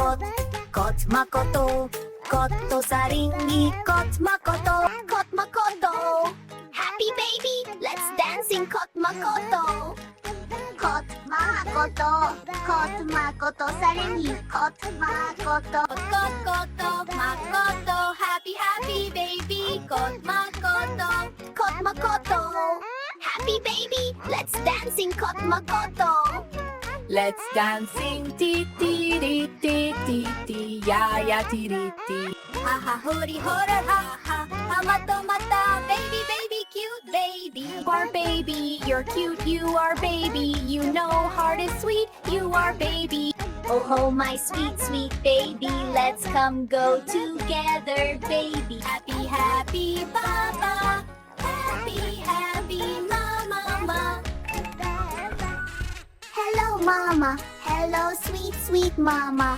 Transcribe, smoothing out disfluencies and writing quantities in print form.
kot, kot makoto, koto saringi, kot makoto, kot makoto. Happy baby, let's dance in kot makoto. Kot makoto, kot makoto saringi, kot makoto. Kot koto, makoto, happy happy baby, kot makoto, kot makoto. Happy baby, let's dance in kot makoto. Let's dancing ti ti ti ti ti ti ya ya ti ti ti. Ha ha hori hora ha ha hamato mata baby baby cute baby. You are baby, you're cute, you are baby. You know heart is sweet, you are baby. Oh ho my sweet sweet baby, let's come go together baby. Happy happy baba, happy happy mama ma. Hello mama, hello sweet sweet mama.